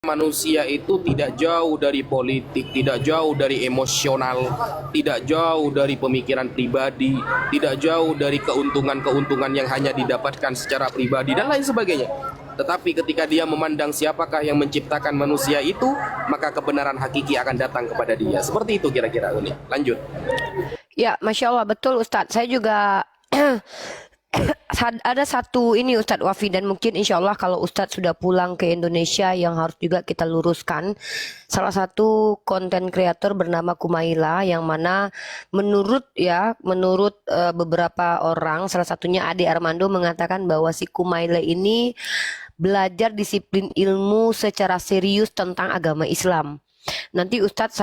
Manusia itu tidak jauh dari politik, tidak jauh dari emosional, tidak jauh dari pemikiran pribadi, tidak jauh dari keuntungan-keuntungan yang hanya didapatkan secara pribadi dan lain sebagainya. Tetapi ketika dia memandang siapakah yang menciptakan manusia itu, maka kebenaran hakiki akan datang kepada dia. Seperti itu kira-kira, Uni. Lanjut. Ya, Masya Allah, betul Ustadz. Saya juga ada satu ini Ustadz Wafi, dan mungkin insya Allah kalau Ustadz sudah pulang ke Indonesia yang harus juga kita luruskan. Salah satu konten kreator bernama Kumaila, yang mana menurut beberapa orang, salah satunya Ade Armando, mengatakan bahwa si Kumaila ini belajar disiplin ilmu secara serius tentang agama Islam. Nanti Ustadz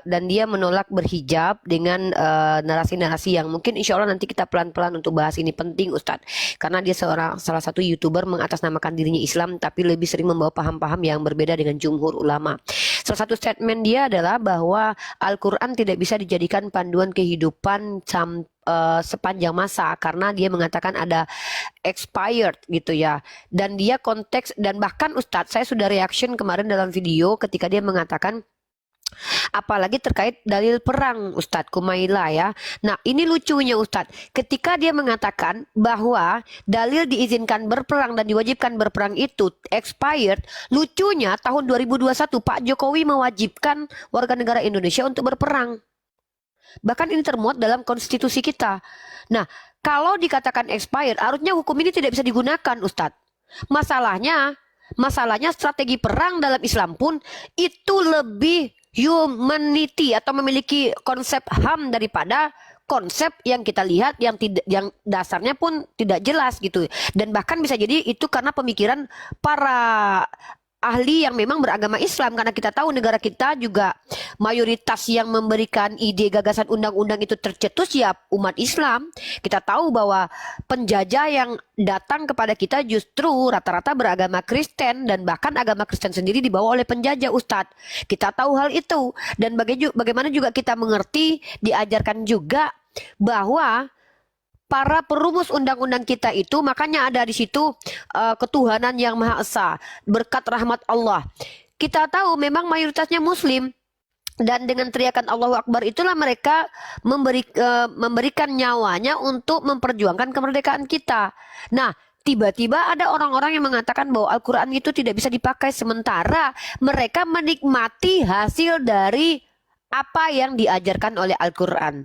dan dia menolak berhijab dengan narasi-narasi yang mungkin insya Allah nanti kita pelan-pelan untuk bahas. Ini penting Ustadz, karena dia salah satu YouTuber mengatasnamakan dirinya Islam tapi lebih sering membawa paham-paham yang berbeda dengan jumhur ulama. Salah satu statement dia adalah bahwa Al-Quran tidak bisa dijadikan panduan kehidupan sepanjang masa, karena dia mengatakan ada expired gitu ya. Dan dia konteks, dan bahkan Ustadz, saya sudah reaction kemarin dalam video ketika dia mengatakan apalagi terkait dalil perang Ustadz Kumaila ya. Nah ini lucunya Ustadz, ketika dia mengatakan bahwa dalil diizinkan berperang dan diwajibkan berperang itu expired, lucunya tahun 2021 Pak Jokowi mewajibkan warga negara Indonesia untuk berperang. Bahkan ini termuat dalam konstitusi kita. Nah, kalau dikatakan expired, harusnya hukum ini tidak bisa digunakan, Ustadz. Masalahnya strategi perang dalam Islam pun itu lebih humanity atau memiliki konsep HAM daripada konsep yang kita lihat yang dasarnya pun tidak jelas gitu. Dan bahkan bisa jadi itu karena pemikiran para ahli yang memang beragama Islam, karena kita tahu negara kita juga mayoritas yang memberikan ide gagasan undang-undang itu tercetus ya umat Islam. Kita tahu bahwa penjajah yang datang kepada kita justru rata-rata beragama Kristen, dan bahkan agama Kristen sendiri dibawa oleh penjajah Ustadz. Kita tahu hal itu, dan bagaimana juga kita mengerti, diajarkan juga bahwa para perumus undang-undang kita itu, makanya ada di situ ketuhanan yang Maha Esa, berkat rahmat Allah. Kita tahu memang mayoritasnya Muslim, dan dengan teriakan Allahu Akbar itulah mereka memberikan nyawanya untuk memperjuangkan kemerdekaan kita. Nah, tiba-tiba ada orang-orang yang mengatakan bahwa Al-Quran itu tidak bisa dipakai, sementara mereka menikmati hasil dari apa yang diajarkan oleh Al-Quran.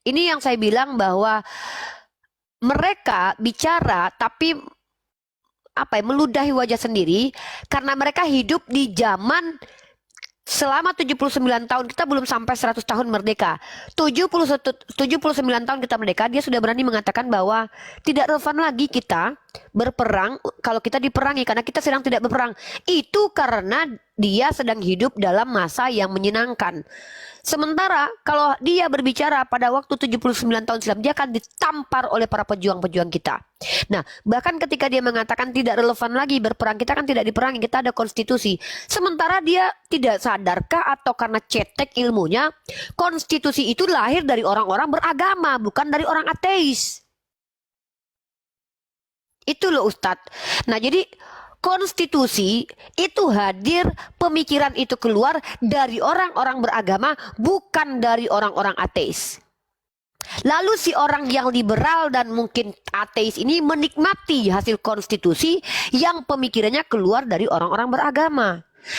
Ini yang saya bilang bahwa mereka bicara tapi meludahi wajah sendiri, karena mereka hidup di zaman selama 79 tahun, kita belum sampai 100 tahun merdeka. 79 tahun kita merdeka, dia sudah berani mengatakan bahwa tidak relevan lagi kita berperang kalau kita diperangi, karena kita sedang tidak berperang. Itu karena dia sedang hidup dalam masa yang menyenangkan. Sementara kalau dia berbicara pada waktu 79 tahun silam, dia akan ditampar oleh para pejuang-pejuang kita. Nah, bahkan ketika dia mengatakan tidak relevan lagi berperang, kita kan tidak diperangi, kita ada konstitusi. Sementara dia tidak sadarkah atau karena cetek ilmunya, konstitusi itu lahir dari orang-orang beragama, bukan dari orang ateis. Itu loh Ustadz. Nah, jadi konstitusi itu hadir, pemikiran itu keluar dari orang-orang beragama, bukan dari orang-orang ateis. Lalu si orang yang liberal dan mungkin ateis ini menikmati hasil konstitusi yang pemikirannya keluar dari orang-orang beragama.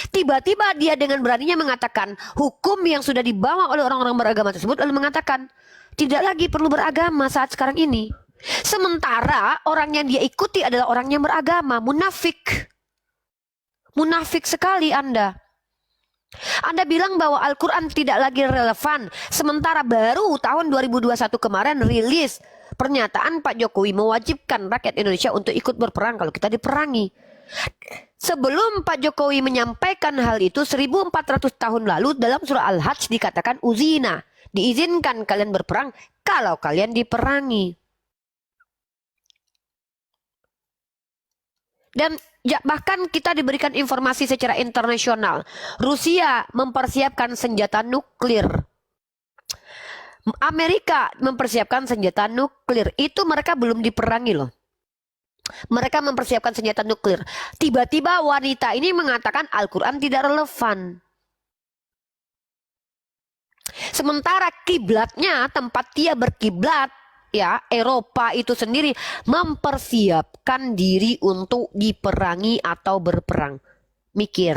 Tiba-tiba dia dengan beraninya mengatakan hukum yang sudah dibawa oleh orang-orang beragama tersebut, lalu mengatakan tidak lagi perlu beragama saat sekarang ini. Sementara orang yang dia ikuti adalah orang yang beragama. Munafik. Munafik sekali Anda. Anda bilang bahwa Al-Quran tidak lagi relevan, sementara baru tahun 2021 kemarin rilis pernyataan Pak Jokowi mewajibkan rakyat Indonesia untuk ikut berperang kalau kita diperangi. Sebelum Pak Jokowi menyampaikan hal itu 1400 tahun lalu, dalam surah Al-Hajj dikatakan uzina, diizinkan kalian berperang kalau kalian diperangi. Dan bahkan kita diberikan informasi secara internasional, Rusia mempersiapkan senjata nuklir, Amerika mempersiapkan senjata nuklir. Itu mereka belum diperangi loh. Mereka mempersiapkan senjata nuklir. Tiba-tiba wanita ini mengatakan Al-Quran tidak relevan. Sementara kiblatnya, tempat dia berkiblat, ya, Eropa itu sendiri mempersiapkan diri untuk diperangi atau berperang. Mikir,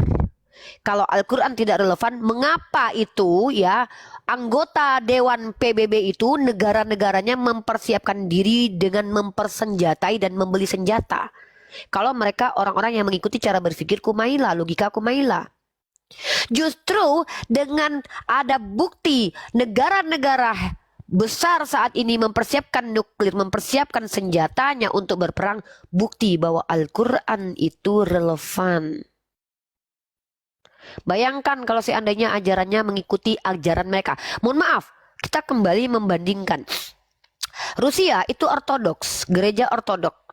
kalau Al-Quran tidak relevan, mengapa itu ya anggota Dewan PBB itu negara-negaranya mempersiapkan diri dengan mempersenjatai dan membeli senjata? Kalau mereka orang-orang yang mengikuti cara berpikir Kumaila, logika Kumaila. Justru dengan ada bukti negara-negara besar saat ini mempersiapkan nuklir, mempersiapkan senjatanya untuk berperang, bukti bahwa Al-Quran itu relevan. Bayangkan kalau seandainya ajarannya mengikuti ajaran mereka. Mohon maaf, kita kembali membandingkan. Rusia itu ortodoks, gereja ortodoks.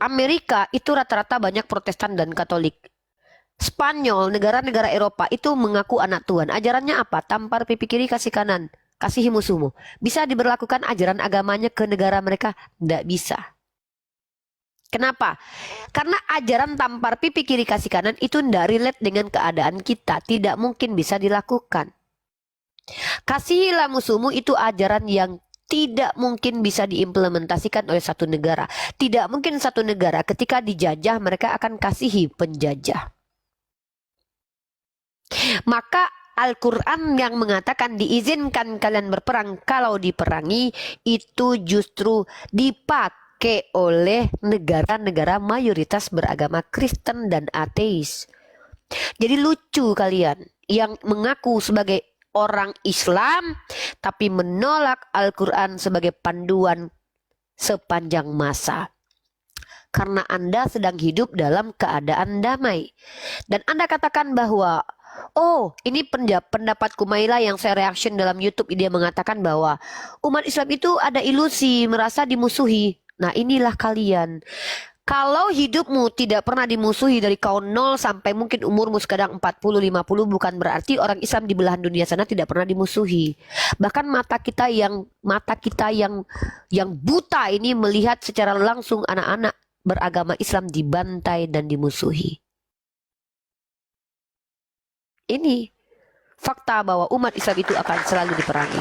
Amerika itu rata-rata banyak Protestan dan Katolik. Spanyol, negara-negara Eropa itu mengaku anak Tuhan. Ajarannya apa? Tampar pipi kiri, kasih kanan. Kasihi musuhmu. Bisa diberlakukan ajaran agamanya ke negara mereka? Tidak bisa. Kenapa? Karena ajaran tampar pipi kiri kasih kanan itu tidak relate dengan keadaan kita. Tidak mungkin bisa dilakukan. Kasihilah musuhmu itu ajaran yang tidak mungkin bisa diimplementasikan oleh satu negara. Tidak mungkin satu negara ketika dijajah mereka akan kasihi penjajah. Maka Al-Quran yang mengatakan diizinkan kalian berperang kalau diperangi itu justru dipakai oleh negara-negara mayoritas beragama Kristen dan ateis. Jadi lucu kalian yang mengaku sebagai orang Islam tapi menolak Al-Quran sebagai panduan sepanjang masa. Karena Anda sedang hidup dalam keadaan damai. Dan Anda katakan bahwa oh, ini pendapat Kumaila yang saya reaction dalam YouTube. Dia mengatakan bahwa umat Islam itu ada ilusi, merasa dimusuhi. Nah, inilah kalian. Kalau hidupmu tidak pernah dimusuhi dari kau 0 sampai mungkin umurmu sekarang 40-50, bukan berarti orang Islam di belahan dunia sana tidak pernah dimusuhi. Bahkan mata kita yang buta ini melihat secara langsung anak-anak beragama Islam dibantai dan dimusuhi. Ini fakta bahwa umat Islam itu akan selalu diperangi.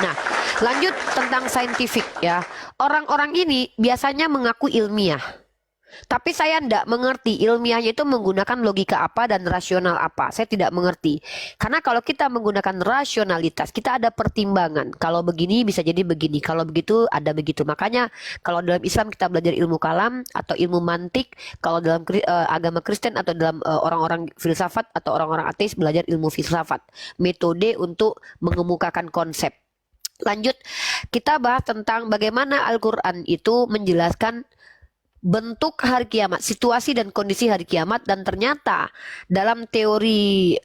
Nah, lanjut tentang saintifik ya. Orang-orang ini biasanya mengaku ilmiah. Tapi saya tidak mengerti ilmiahnya itu menggunakan logika apa dan rasional apa. Saya tidak mengerti. Karena kalau kita menggunakan rasionalitas, kita ada pertimbangan. Kalau begini bisa jadi begini. Kalau begitu ada begitu. Makanya kalau dalam Islam kita belajar ilmu kalam atau ilmu mantik. Kalau dalam agama Kristen atau dalam orang-orang filsafat atau orang-orang ateis belajar ilmu filsafat. Metode untuk mengemukakan konsep. Lanjut, kita bahas tentang bagaimana Al-Quran itu menjelaskan bentuk hari kiamat, situasi dan kondisi hari kiamat. Dan ternyata dalam teori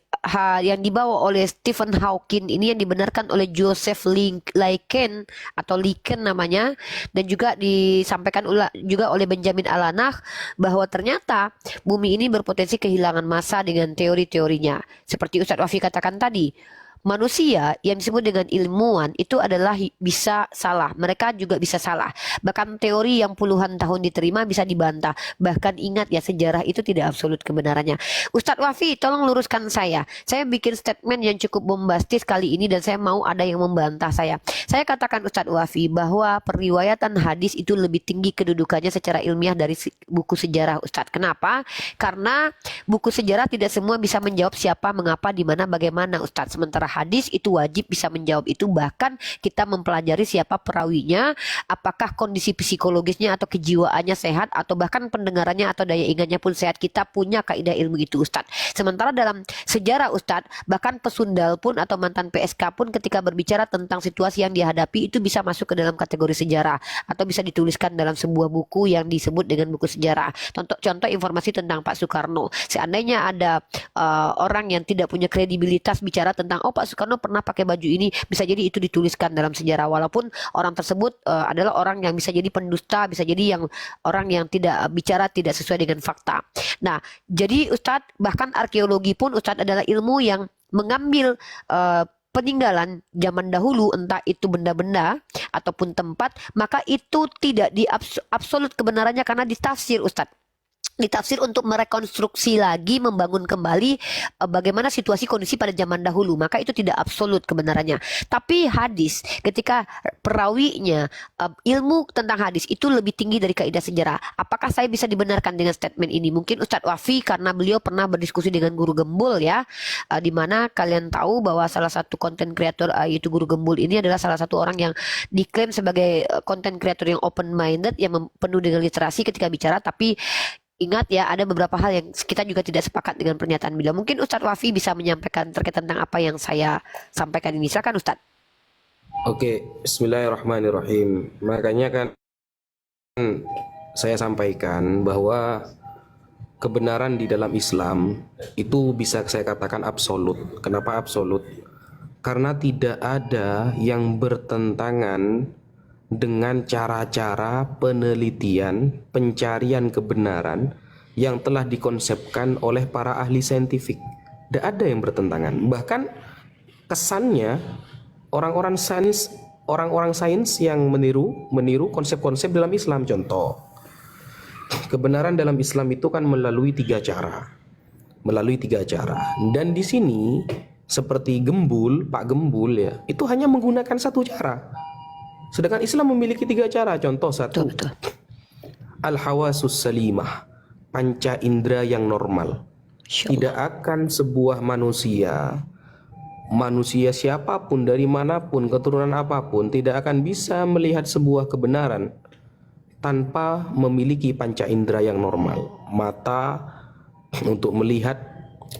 yang dibawa oleh Stephen Hawking ini yang dibenarkan oleh Joseph Liken atau Liken namanya, dan juga disampaikan juga oleh Benjamin Alanach bahwa ternyata bumi ini berpotensi kehilangan massa dengan teori-teorinya. Seperti Ustadz Wafi katakan tadi, manusia yang disebut dengan ilmuwan itu adalah bisa salah. Mereka juga bisa salah. Bahkan teori yang puluhan tahun diterima bisa dibantah. Bahkan ingat ya, sejarah itu tidak absolut kebenarannya. Ustadz Wafi, tolong luruskan saya. Saya bikin statement yang cukup bombastis kali ini dan saya mau ada yang membantah saya. Saya katakan Ustadz Wafi bahwa periwayatan hadis itu lebih tinggi kedudukannya secara ilmiah dari buku sejarah Ustadz. Kenapa? Karena buku sejarah tidak semua bisa menjawab siapa, mengapa, di mana, bagaimana Ustadz. Sementara hadis itu wajib bisa menjawab itu. Bahkan kita mempelajari siapa perawinya, apakah kondisi psikologisnya atau kejiwaannya sehat, atau bahkan pendengarannya atau daya ingatnya pun sehat. Kita punya kaidah ilmu itu Ustadz. Sementara dalam sejarah Ustadz, bahkan pesundal pun atau mantan PSK pun ketika berbicara tentang situasi yang dihadapi itu bisa masuk ke dalam kategori sejarah atau bisa dituliskan dalam sebuah buku yang disebut dengan buku sejarah. Contoh informasi tentang Pak Soekarno. Seandainya ada orang yang tidak punya kredibilitas bicara tentang Pak Soekarno pernah pakai baju ini, bisa jadi itu dituliskan dalam sejarah walaupun orang tersebut adalah orang yang bisa jadi pendusta, bisa jadi yang orang yang tidak bicara tidak sesuai dengan fakta. Nah, jadi Ustadz, bahkan arkeologi pun Ustadz adalah ilmu yang mengambil peninggalan zaman dahulu, entah itu benda-benda ataupun tempat, maka itu tidak absolut kebenarannya karena ditafsir, Ustadz. Ditafsir untuk merekonstruksi lagi, membangun kembali bagaimana situasi kondisi pada zaman dahulu. Maka itu tidak absolut kebenarannya. Tapi hadis, ketika perawinya, ilmu tentang hadis itu lebih tinggi dari kaidah sejarah. Apakah saya bisa dibenarkan dengan statement ini? Mungkin Ustadz Wafi karena beliau pernah berdiskusi dengan Guru Gembul ya, di mana kalian tahu bahwa salah satu konten kreator yaitu Guru Gembul ini adalah salah satu orang yang diklaim sebagai konten kreator yang open minded, yang penuh dengan literasi ketika bicara. Tapi ingat ya, ada beberapa hal yang kita juga tidak sepakat dengan pernyataan beliau. Mungkin Ustadz Wafi bisa menyampaikan terkait tentang apa yang saya sampaikan ini. Silakan Ustadz. Oke, bismillahirrahmanirrahim. Makanya kan saya sampaikan bahwa kebenaran di dalam Islam itu bisa saya katakan absolut. Kenapa absolut? Karena tidak ada yang bertentangan dengan cara-cara penelitian, pencarian kebenaran yang telah dikonsepkan oleh para ahli saintifik. Tidak ada yang bertentangan. Bahkan kesannya orang-orang sains yang meniru konsep-konsep dalam Islam. Contoh, kebenaran dalam Islam itu kan melalui tiga cara. Dan di sini seperti Pak Gembul ya, itu hanya menggunakan satu cara. Sedangkan Islam memiliki tiga cara. Contoh satu, Betul. Al-hawasus salimah, panca indera yang normal. Tidak akan sebuah manusia siapapun, dari manapun, keturunan apapun, tidak akan bisa melihat sebuah kebenaran tanpa memiliki panca indera yang normal. Mata untuk melihat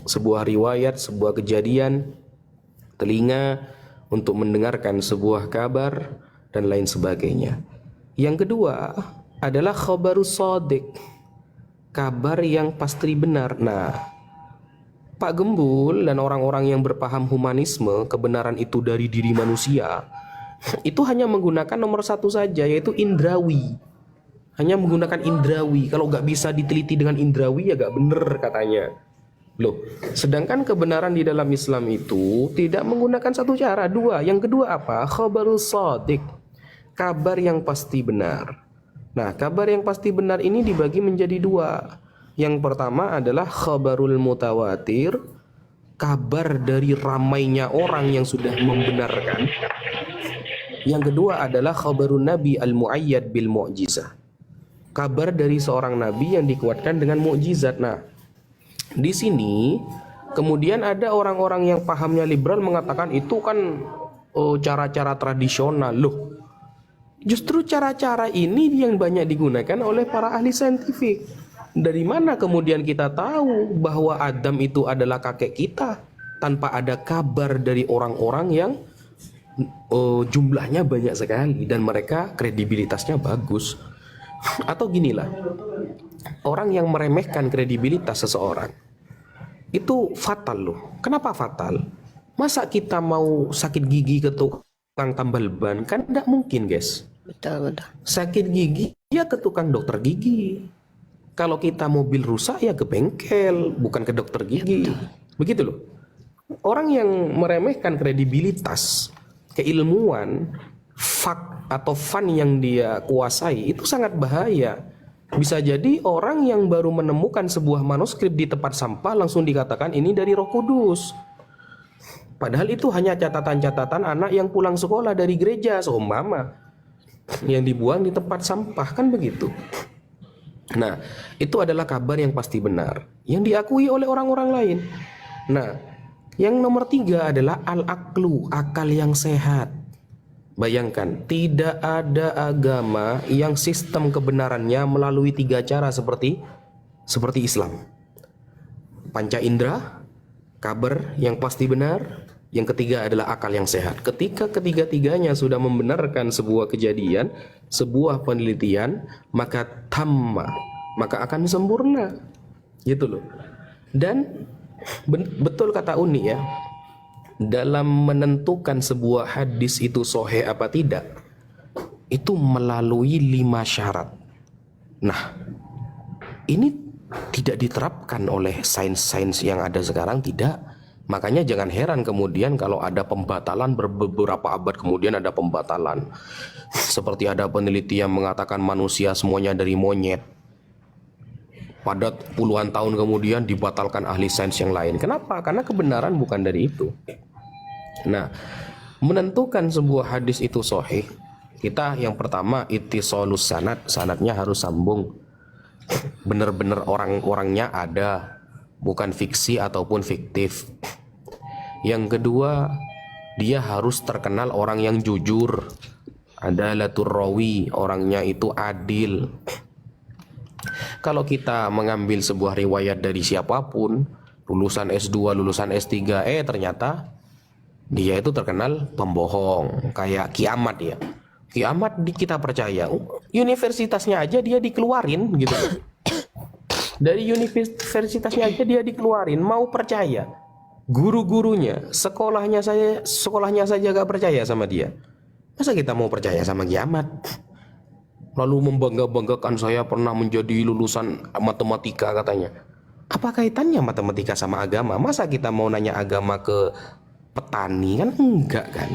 sebuah riwayat, sebuah kejadian, telinga untuk mendengarkan sebuah kabar, dan lain sebagainya. Yang kedua adalah khabarus shadiq, kabar yang pasti benar. Nah, Pak Gembul dan orang-orang yang berpaham humanisme, kebenaran itu dari diri manusia, itu hanya menggunakan nomor satu saja, yaitu indrawi. Hanya menggunakan indrawi. Kalau nggak bisa diteliti dengan indrawi ya nggak bener katanya. Loh, sedangkan kebenaran di dalam Islam itu tidak menggunakan satu cara, dua. Yang kedua apa? Khabarus shadiq, kabar yang pasti benar. Nah, kabar yang pasti benar ini dibagi menjadi dua. Yang pertama adalah khabarul mutawatir, kabar dari ramainya orang yang sudah membenarkan. Yang kedua adalah khabarun nabi al-mu'ayyad bil mu'jizah, kabar dari seorang nabi yang dikuatkan dengan mukjizat. Nah, di sini kemudian ada orang-orang yang pahamnya liberal mengatakan itu kan cara-cara tradisional. Loh, justru cara-cara ini yang banyak digunakan oleh para ahli saintifik. Dari mana kemudian kita tahu bahwa Adam itu adalah kakek kita tanpa ada kabar dari orang-orang yang jumlahnya banyak sekali dan mereka kredibilitasnya bagus? Atau ginilah, orang yang meremehkan kredibilitas seseorang itu fatal loh. Kenapa fatal? Masa kita mau sakit gigi ke tukang tambal ban? Kan tidak mungkin, guys. Betul. Sakit gigi ya ke tukang dokter gigi. Kalau kita mobil rusak ya ke bengkel, bukan ke dokter gigi. Begitu loh. Orang yang meremehkan kredibilitas, keilmuan, fak atau fun yang dia kuasai itu sangat bahaya. Bisa jadi orang yang baru menemukan sebuah manuskrip di tempat sampah langsung dikatakan ini dari Roh Kudus. Padahal itu hanya catatan-catatan anak yang pulang sekolah dari gereja seumpama, yang dibuang di tempat sampah, kan begitu. Nah, itu adalah kabar yang pasti benar, yang diakui oleh orang-orang lain. Nah, yang nomor tiga adalah al-aqlu, akal yang sehat. Bayangkan, tidak ada agama yang sistem kebenarannya melalui tiga cara seperti Islam. Panca indera, kabar yang pasti benar. Yang ketiga adalah akal yang sehat. Ketika ketiga-tiganya sudah membenarkan sebuah kejadian, sebuah penelitian, maka tamma, maka akan sempurna. Gitu loh. Dan betul kata Uni ya, dalam menentukan sebuah hadis itu sahih apa tidak, itu melalui 5 syarat. Nah, ini tidak diterapkan oleh sains-sains yang ada sekarang, tidak. Makanya jangan heran kemudian kalau ada pembatalan beberapa abad kemudian ada pembatalan. Seperti ada peneliti yang mengatakan manusia semuanya dari monyet. Pada puluhan tahun kemudian dibatalkan ahli sains yang lain. Kenapa? Karena kebenaran bukan dari itu. Nah, menentukan sebuah hadis itu sahih, kita yang pertama ittisalus sanad, sanadnya harus sambung. Benar-benar orang-orangnya ada, bukan fiksi ataupun fiktif. Yang kedua, dia harus terkenal orang yang jujur. Adalatur rawi, orangnya itu adil. Kalau kita mengambil sebuah riwayat dari siapapun, lulusan S2, lulusan S3, ternyata dia itu terkenal pembohong, kayak Kiamat ya. Kiamat kita percaya, universitasnya aja dia dikeluarin gitu. Dari universitasnya aja dia dikeluarin, mau percaya. Guru-gurunya, sekolahnya saja gak percaya sama dia. Masa kita mau percaya sama Kiamat? Lalu membangga-banggakan saya pernah menjadi lulusan matematika katanya. Apa kaitannya matematika sama agama? Masa kita mau nanya agama ke petani? Kan enggak kan?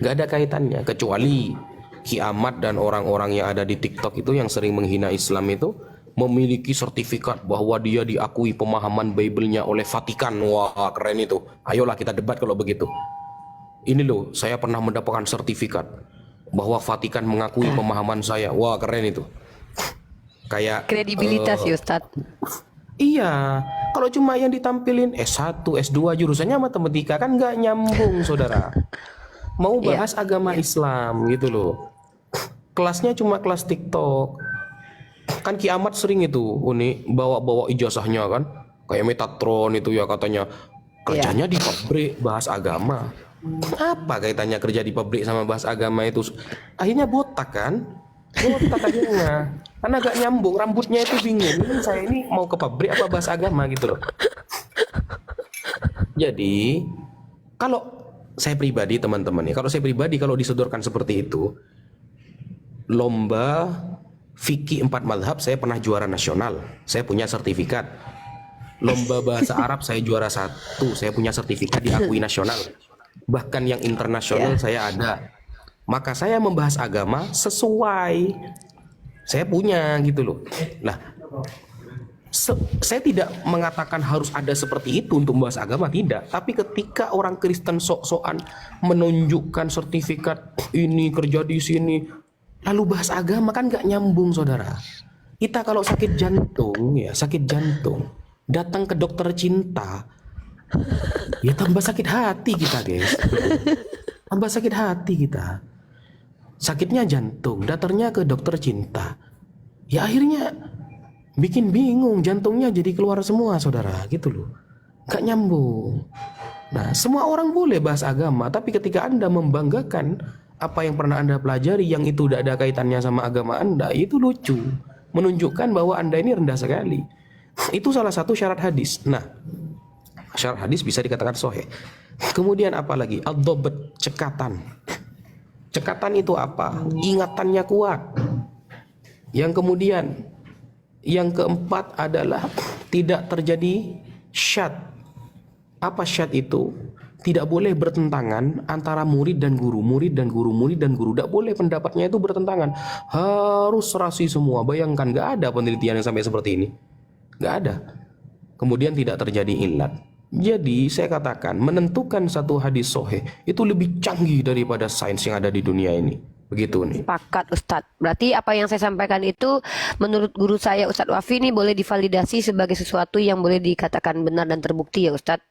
Enggak ada kaitannya. Kecuali Kiamat dan orang-orang yang ada di TikTok itu yang sering menghina Islam itu memiliki sertifikat bahwa dia diakui pemahaman Bible-nya oleh Vatikan. Wah, keren itu. Ayolah kita debat kalau begitu. Ini loh, saya pernah mendapatkan sertifikat bahwa Vatikan mengakui pemahaman saya. Wah, keren itu. Kayak Kredibilitas ya Ustadz. iya, kalau cuma yang ditampilin S1, S2 jurusannya matematika kan nggak nyambung, saudara. Mau bahas agama Islam gitu loh. Kelasnya cuma kelas TikTok. Kan Kiamat sering itu bawa-bawa ijazahnya kan, kayak Metatron itu ya katanya kerjanya di pabrik bahas agama. Apa kaitannya kerja di pabrik sama bahas agama itu? Akhirnya botak kan? Botak akhirnya. Karena agak nyambung, rambutnya itu bingung. Ini saya ini mau ke pabrik apa bahas agama gitu loh. Jadi kalau saya pribadi teman-teman ya, kalau disodorkan seperti itu, lomba fikih 4 mazhab saya pernah juara nasional, saya punya sertifikat. Lomba bahasa Arab saya juara 1, saya punya sertifikat diakui nasional. Bahkan yang internasional saya ada. Maka saya membahas agama sesuai saya punya gitu loh. Nah, saya tidak mengatakan harus ada seperti itu untuk membahas agama, tidak. Tapi ketika orang Kristen sok-sokan menunjukkan sertifikat ini kerja di sini, lalu bahas agama kan nggak nyambung, saudara. Kita kalau sakit jantung ya, sakit jantung, datang ke dokter cinta, ya tambah sakit hati kita, guys. Tambah sakit hati kita. Sakitnya jantung, datangnya ke dokter cinta. Ya akhirnya bikin bingung, jantungnya jadi keluar semua, saudara, gitu loh. Nggak nyambung. Nah, semua orang boleh bahas agama, tapi ketika Anda membanggakan apa yang pernah Anda pelajari yang itu tidak ada kaitannya sama agama Anda, itu lucu. Menunjukkan bahwa Anda ini rendah sekali. Itu salah satu syarat hadis. Nah, syarat hadis bisa dikatakan sahih. Kemudian apa lagi? Ad-dhabt, cekatan. Cekatan itu apa? Ingatannya kuat. Yang kemudian, yang keempat adalah tidak terjadi syad. Apa syad itu? Tidak boleh bertentangan antara murid dan guru, murid dan guru, murid dan guru. Tidak boleh pendapatnya itu bertentangan. Harus serasi semua. Bayangkan, gak ada penelitian yang sampai seperti ini. Gak ada. Kemudian tidak terjadi illat. Jadi saya katakan menentukan satu hadis sahih itu lebih canggih daripada sains yang ada di dunia ini. Begitu nih. Sepakat Ustadz. Berarti apa yang saya sampaikan itu menurut guru saya Ustadz Wafi ini boleh divalidasi sebagai sesuatu yang boleh dikatakan benar dan terbukti ya Ustadz.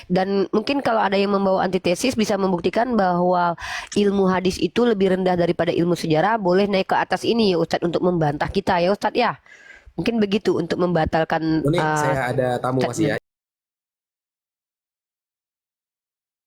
Dan mungkin kalau ada yang membawa antitesis bisa membuktikan bahwa ilmu hadis itu lebih rendah daripada ilmu sejarah, boleh naik ke atas ini ya Ustadz untuk membantah kita ya Ustadz ya. Mungkin begitu untuk membatalkan Ini saya ada tamu masih ya.